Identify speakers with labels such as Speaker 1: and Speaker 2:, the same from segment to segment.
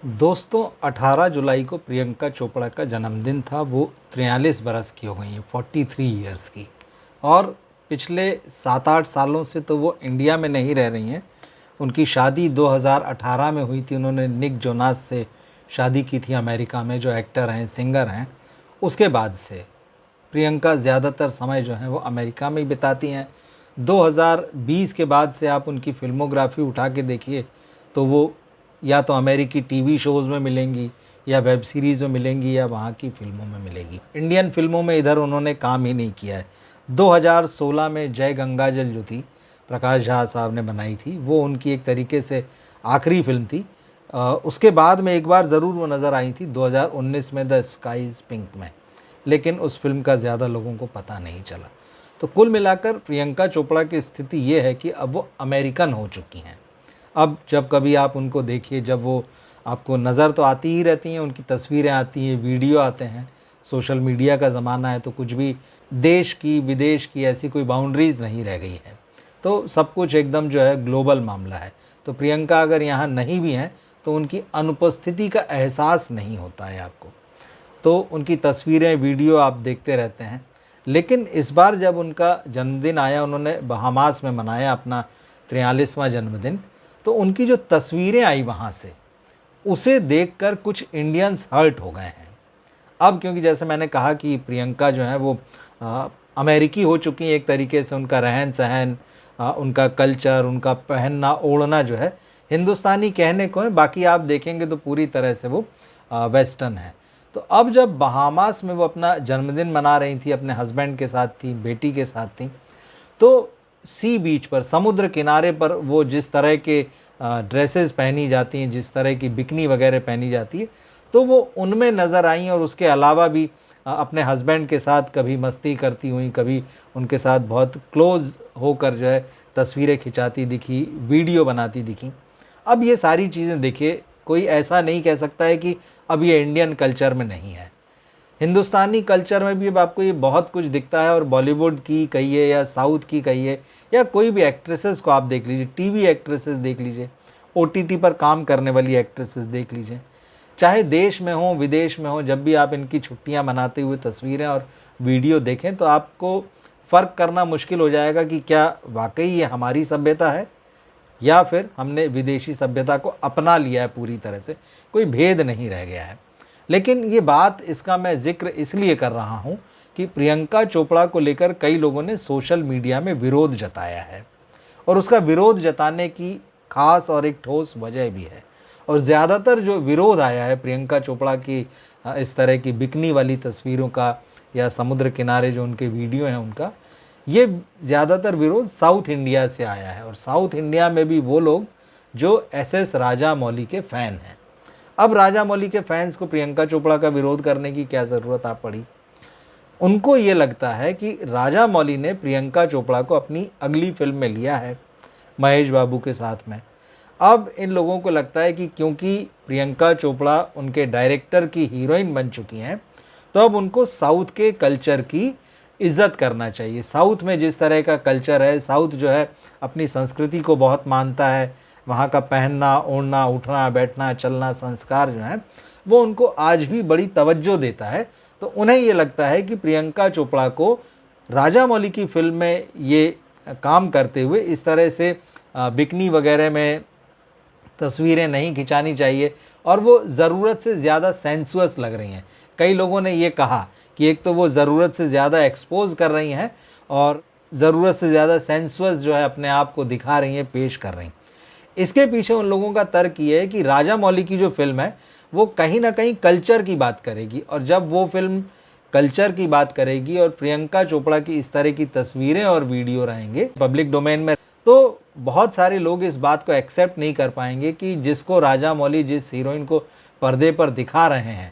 Speaker 1: दोस्तों 18 जुलाई को प्रियंका चोपड़ा का जन्मदिन था। वो 43 बरस की हो गई हैं, 43 ईयर्स की। और पिछले 7-8 सालों से तो वो इंडिया में नहीं रह रही हैं। उनकी शादी 2018 में हुई थी। उन्होंने निक जोनास से शादी की थी अमेरिका में, जो एक्टर हैं, सिंगर हैं। उसके बाद से प्रियंका ज़्यादातर समय जो है वो अमेरिका में ही बिताती हैं। 2020 के बाद से आप उनकी फ़िल्मोग्राफी उठा के देखिए तो वो या तो अमेरिकी टीवी शोज़ में मिलेंगी, या वेब सीरीज़ में मिलेंगी, या वहाँ की फ़िल्मों में मिलेगी। इंडियन फ़िल्मों में इधर उन्होंने काम ही नहीं किया है। 2016 में जय गंगाजल जो थी, प्रकाश झा साहब ने बनाई थी, वो उनकी एक तरीके से आखिरी फ़िल्म थी। उसके बाद में एक बार ज़रूर वो नज़र आई थी 2019 में, द स्काई इज़ पिंक में, लेकिन उस फिल्म का ज़्यादा लोगों को पता नहीं चला। तो कुल मिलाकर प्रियंका चोपड़ा की स्थिति ये है कि अब वो अमेरिकन हो चुकी हैं। अब जब कभी आप उनको देखिए, जब वो आपको नज़र तो आती ही रहती हैं, उनकी तस्वीरें आती हैं, वीडियो आते हैं। सोशल मीडिया का ज़माना है तो कुछ भी देश की विदेश की ऐसी कोई बाउंड्रीज़ नहीं रह गई है। तो सब कुछ एकदम जो है ग्लोबल मामला है। तो प्रियंका अगर यहाँ नहीं भी हैं तो उनकी अनुपस्थिति का एहसास नहीं होता है आपको। तो उनकी तस्वीरें, वीडियो आप देखते रहते हैं। लेकिन इस बार जब उनका जन्मदिन आया, उन्होंने बहामास में मनाया अपना 43वां जन्मदिन, तो उनकी जो तस्वीरें आई वहाँ से, उसे देखकर कुछ इंडियंस हर्ट हो गए हैं। अब क्योंकि जैसे मैंने कहा कि प्रियंका जो है वो अमेरिकी हो चुकी हैं एक तरीके से। उनका रहन-सहन, उनका कल्चर, उनका पहनना ओढ़ना जो है हिंदुस्तानी कहने को है, बाकी आप देखेंगे तो पूरी तरह से वो वेस्टर्न है। तो अब जब बहामास में वो अपना जन्मदिन मना रही थी, अपने हस्बैंड के साथ थी, बेटी के साथ थी, तो सी बीच पर, समुद्र किनारे पर वो जिस तरह के ड्रेसेस पहनी जाती हैं, जिस तरह की बिकनी वगैरह पहनी जाती है, तो वो उनमें नज़र आई। और उसके अलावा भी अपने हस्बैंड के साथ कभी मस्ती करती हुई, कभी उनके साथ बहुत क्लोज़ होकर जो है तस्वीरें खिंचाती दिखी, वीडियो बनाती दिखी। अब ये सारी चीज़ें देखिए, कोई ऐसा नहीं कह सकता है कि अब ये इंडियन कल्चर में नहीं है। हिंदुस्तानी कल्चर में भी अब आपको ये बहुत कुछ दिखता है। और बॉलीवुड की कहिए या साउथ की कहिए, या कोई भी एक्ट्रेसेस को आप देख लीजिए, टीवी एक्ट्रेसेस देख लीजिए, ओटीटी पर काम करने वाली एक्ट्रेसेस देख लीजिए, चाहे देश में हो विदेश में हो, जब भी आप इनकी छुट्टियां मनाते हुए तस्वीरें और वीडियो देखें तो आपको फ़र्क करना मुश्किल हो जाएगा कि क्या वाकई ये हमारी सभ्यता है, या फिर हमने विदेशी सभ्यता को अपना लिया है पूरी तरह से। कोई भेद नहीं रह गया है। लेकिन ये बात, इसका मैं ज़िक्र इसलिए कर रहा हूँ कि प्रियंका चोपड़ा को लेकर कई लोगों ने सोशल मीडिया में विरोध जताया है। और उसका विरोध जताने की खास और एक ठोस वजह भी है। और ज़्यादातर जो विरोध आया है प्रियंका चोपड़ा की इस तरह की बिकनी वाली तस्वीरों का, या समुद्र किनारे जो उनके वीडियो हैं उनका, ये ज़्यादातर विरोध साउथ इंडिया से आया है। और साउथ इंडिया में भी वो लोग जो एसएस राजामौली के फ़ैन हैं। अब राजामौली के फैंस को प्रियंका चोपड़ा का विरोध करने की क्या ज़रूरत आ पड़ी? उनको ये लगता है कि राजामौली ने प्रियंका चोपड़ा को अपनी अगली फिल्म में लिया है, महेश बाबू के साथ में। अब इन लोगों को लगता है कि क्योंकि प्रियंका चोपड़ा उनके डायरेक्टर की हीरोइन बन चुकी हैं, तो अब उनको साउथ के कल्चर की इज़्ज़त करना चाहिए। साउथ में जिस तरह का कल्चर है, साउथ जो है अपनी संस्कृति को बहुत मानता है। वहाँ का पहनना, ओढ़ना, उठना, बैठना, चलना, संस्कार जो हैं, वो उनको आज भी बड़ी तवज्जो देता है। तो उन्हें ये लगता है कि प्रियंका चोपड़ा को राजामौली की फ़िल्म में ये काम करते हुए इस तरह से बिकनी वगैरह में तस्वीरें नहीं खिंचानी चाहिए, और वो ज़रूरत से ज़्यादा सेंसुअस लग रही हैं। कई लोगों ने ये कहा कि एक तो वो ज़रूरत से ज़्यादा एक्सपोज़ कर रही हैं, और ज़रूरत से ज़्यादा सेंसुअस जो है अपने आप को दिखा रही हैं, पेश कर रही हैं। इसके पीछे उन लोगों का तर्क ये है कि राजामौली की जो फ़िल्म है वो कहीं न कहीं कल्चर की बात करेगी, और जब वो फ़िल्म कल्चर की बात करेगी और प्रियंका चोपड़ा की इस तरह की तस्वीरें और वीडियो रहेंगे पब्लिक डोमेन में, तो बहुत सारे लोग इस बात को एक्सेप्ट नहीं कर पाएंगे कि जिसको राजामौली, जिस हीरोइन को पर्दे पर दिखा रहे हैं,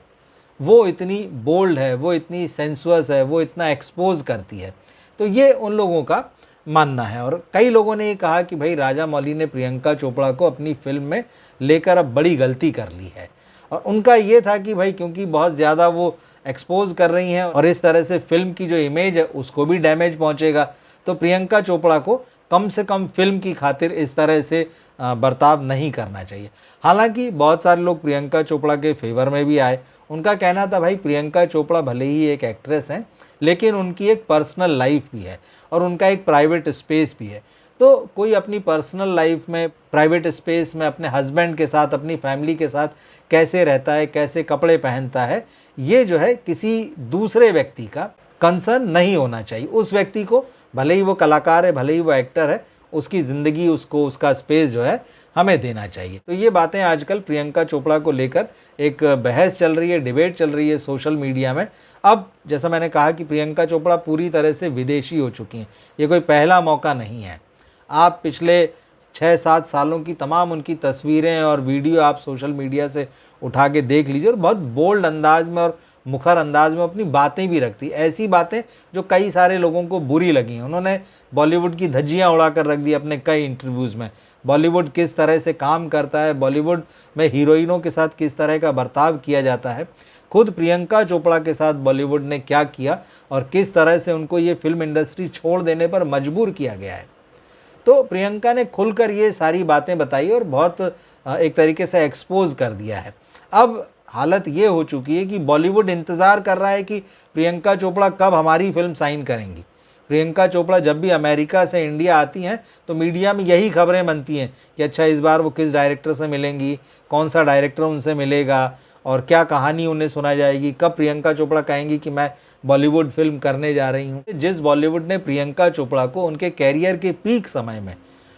Speaker 1: वो इतनी बोल्ड है, वो इतनी सेंसुअस है, वो इतना एक्सपोज़ करती है। तो ये उन लोगों का मानना है। और कई लोगों ने ये कहा कि भाई राजामौली ने प्रियंका चोपड़ा को अपनी फ़िल्म में लेकर अब बड़ी गलती कर ली है। और उनका ये था कि भाई क्योंकि बहुत ज़्यादा वो एक्सपोज़ कर रही हैं और इस तरह से फ़िल्म की जो इमेज है उसको भी डैमेज पहुंचेगा, तो प्रियंका चोपड़ा को कम से कम फिल्म की खातिर इस तरह से बर्ताव नहीं करना चाहिए। हालांकि बहुत सारे लोग प्रियंका चोपड़ा के फेवर में भी आए। उनका कहना था भाई प्राइवेट चोपड़ा भले ही एक एक्ट्रेस हैं, लेकिन उनकी एक पर्सनल लाइफ भी है और उनका एक प्राइवेट स्पेस भी है। तो कोई अपनी पर्सनल लाइफ में, प्राइवेट स्पेस में अपने हस्बैंड के साथ, अपनी फैमिली के साथ कैसे रहता है, कैसे कपड़े पहनता है, ये जो है किसी दूसरे व्यक्ति का कंसर्न नहीं होना चाहिए। उस व्यक्ति को, भले ही वो कलाकार है, भले ही वो एक्टर है, उसकी ज़िंदगी, उसको उसका स्पेस जो है हमें देना चाहिए। तो ये बातें आजकल प्रियंका चोपड़ा को लेकर एक बहस चल रही है, डिबेट चल रही है सोशल मीडिया में। अब जैसा मैंने कहा कि प्रियंका चोपड़ा पूरी तरह से विदेशी हो चुकी हैं, ये कोई पहला मौका नहीं है। आप पिछले 6-7 सालों की तमाम उनकी तस्वीरें और वीडियो आप सोशल मीडिया से उठा के देख लीजिए, और बहुत बोल्ड अंदाज में और मुखर अंदाज में अपनी बातें भी रखती, ऐसी बातें जो कई सारे लोगों को बुरी लगी। उन्होंने बॉलीवुड की धज्जियां उड़ाकर रख दी अपने कई इंटरव्यूज़ में। बॉलीवुड किस तरह से काम करता है, बॉलीवुड में हीरोइनों के साथ किस तरह का बर्ताव किया जाता है, खुद प्रियंका चोपड़ा के साथ बॉलीवुड ने क्या किया और किस तरह से उनको ये फिल्म इंडस्ट्री छोड़ देने पर मजबूर किया गया है। तो प्रियंका ने खुलकर ये सारी बातें बताई और बहुत एक तरीके से एक्सपोज कर दिया है। अब हालत ये हो चुकी है कि बॉलीवुड इंतज़ार कर रहा है कि प्रियंका चोपड़ा कब हमारी फिल्म साइन करेंगी। प्रियंका चोपड़ा जब भी अमेरिका से इंडिया आती हैं तो मीडिया में यही खबरें बनती हैं कि अच्छा इस बार वो किस डायरेक्टर से मिलेंगी, कौन सा डायरेक्टर उनसे मिलेगा और क्या कहानी उन्हें सुना जाएगी, कब प्रियंका चोपड़ा कहेंगी कि मैं बॉलीवुड फिल्म करने जा रही हूँ। जिस बॉलीवुड ने प्रियंका चोपड़ा को उनके कैरियर के पीक समय में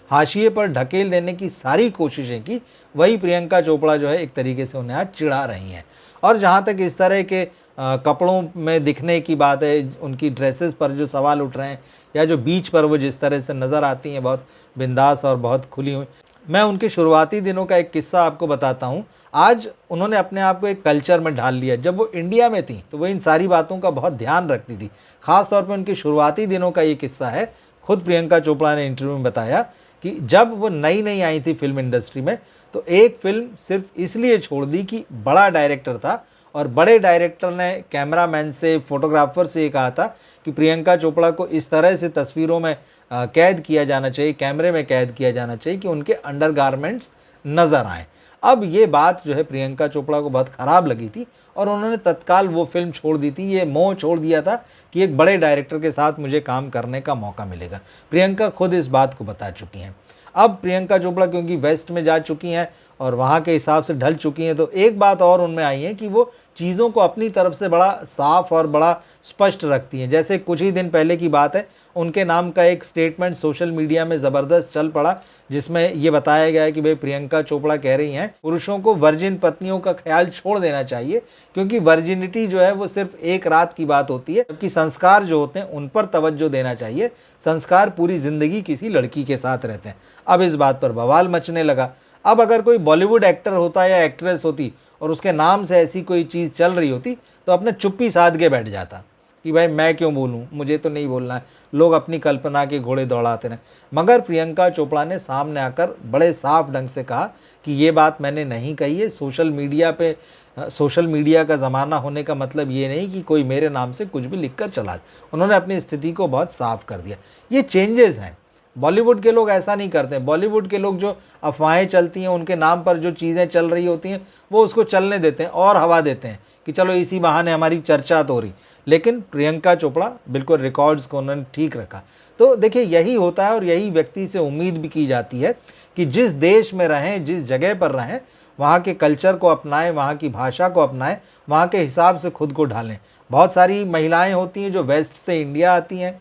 Speaker 1: हाशिए पर ढकेल देने की सारी कोशिशें की, वही प्रियंका चोपड़ा जो है एक तरीके से उन्हें आज चिढ़ा रही हैं। और जहाँ तक इस तरह के कपड़ों में दिखने की बात है, उनकी ड्रेसेस पर जो सवाल उठ रहे हैं, या जो बीच पर वो जिस तरह से नज़र आती हैं बहुत बिंदास और बहुत खुली हुई, मैं उनके शुरुआती दिनों का एक किस्सा आपको बताता हूँ। आज उन्होंने अपने आप को एक कल्चर में ढाल लिया। जब वो इंडिया में थी तो वो इन सारी बातों का बहुत ध्यान रखती थी। ख़ास तौर पर उनके शुरुआती दिनों का ये किस्सा है। खुद प्रियंका चोपड़ा ने इंटरव्यू में बताया कि जब वो नई नई आई थी फिल्म इंडस्ट्री में, तो एक फिल्म सिर्फ इसलिए छोड़ दी कि बड़ा डायरेक्टर था और बड़े डायरेक्टर ने कैमरामैन से, फोटोग्राफर से ये कहा था कि प्रियंका चोपड़ा को इस तरह से तस्वीरों में कैद किया जाना चाहिए, कैमरे में कैद किया जाना चाहिए कि उनके अंडरगारमेंट्स नज़र आएँ। अब ये बात जो है प्रियंका चोपड़ा को बहुत ख़राब लगी थी और उन्होंने तत्काल वो फिल्म छोड़ दी थी। ये मोह छोड़ दिया था कि एक बड़े डायरेक्टर के साथ मुझे काम करने का मौका मिलेगा। प्रियंका खुद इस बात को बता चुकी हैं। अब प्रियंका चोपड़ा क्योंकि वेस्ट में जा चुकी हैं और वहाँ के हिसाब से ढल चुकी हैं, तो एक बात और उनमें आई है कि वो चीज़ों को अपनी तरफ से बड़ा साफ और बड़ा स्पष्ट रखती हैं। जैसे कुछ ही दिन पहले की बात है, उनके नाम का एक स्टेटमेंट सोशल मीडिया में ज़बरदस्त चल पड़ा, जिसमें ये बताया गया है कि भाई प्रियंका चोपड़ा कह रही हैं पुरुषों को वर्जिन पत्नियों का ख्याल छोड़ देना चाहिए, क्योंकि वर्जिनिटी जो है वो सिर्फ एक रात की बात होती है, जबकि संस्कार जो होते हैं उन पर तवज्जो देना चाहिए। संस्कार पूरी ज़िंदगी किसी लड़की के साथ रहते हैं। अब इस बात पर बवाल मचने लगा। अब अगर कोई बॉलीवुड एक्टर होता या एक्ट्रेस होती और उसके नाम से ऐसी कोई चीज़ चल रही होती, तो अपने चुप्पी साध के बैठ जाता कि भाई मैं क्यों बोलूं, मुझे तो नहीं बोलना है, लोग अपनी कल्पना के घोड़े दौड़ाते रहे। मगर प्रियंका चोपड़ा ने सामने आकर बड़े साफ ढंग से कहा कि ये बात मैंने नहीं कही है। सोशल मीडिया का ज़माना होने का मतलब ये नहीं कि कोई मेरे नाम से कुछ भी लिख कर चला दे। उन्होंने अपनी स्थिति को बहुत साफ कर दिया। ये चेंजेस हैं। बॉलीवुड के लोग ऐसा नहीं करते। बॉलीवुड के लोग जो अफवाहें चलती हैं, उनके नाम पर जो चीज़ें चल रही होती हैं, वो उसको चलने देते हैं और हवा देते हैं कि चलो इसी बहाने हमारी चर्चा तो हो रही। लेकिन प्रियंका चोपड़ा बिल्कुल रिकॉर्ड्स को उन्होंने ठीक रखा। तो देखिए यही होता है और यही व्यक्ति से उम्मीद भी की जाती है कि जिस देश में रहें, जिस जगह पर रहें, वहाँ के कल्चर को अपनाएं, वहाँ की भाषा को अपनाएं, वहाँ के हिसाब से खुद को ढालें। बहुत सारी महिलाएं होती हैं जो वेस्ट से इंडिया आती हैं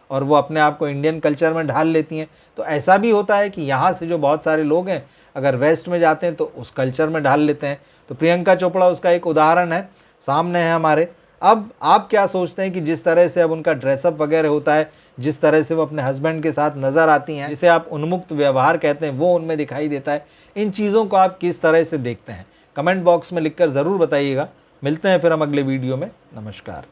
Speaker 1: और वो अपने आप को इंडियन कल्चर में ढाल लेती हैं। तो ऐसा भी होता है कि यहाँ से जो बहुत सारे लोग हैं अगर वेस्ट में जाते हैं तो उस कल्चर में ढाल लेते हैं। तो प्रियंका चोपड़ा उसका एक उदाहरण है, सामने है हमारे। अब आप क्या सोचते हैं कि जिस तरह से अब उनका ड्रेसअप वगैरह होता है, जिस तरह से वो अपने हस्बैंड के साथ नज़र आती हैं, जिसे आप उन्मुक्त व्यवहार कहते हैं, वो उनमें दिखाई देता है। इन चीज़ों को आप किस तरह से देखते हैं, कमेंट बॉक्स में लिखकर ज़रूर बताइएगा। मिलते हैं फिर हम अगले वीडियो में। नमस्कार।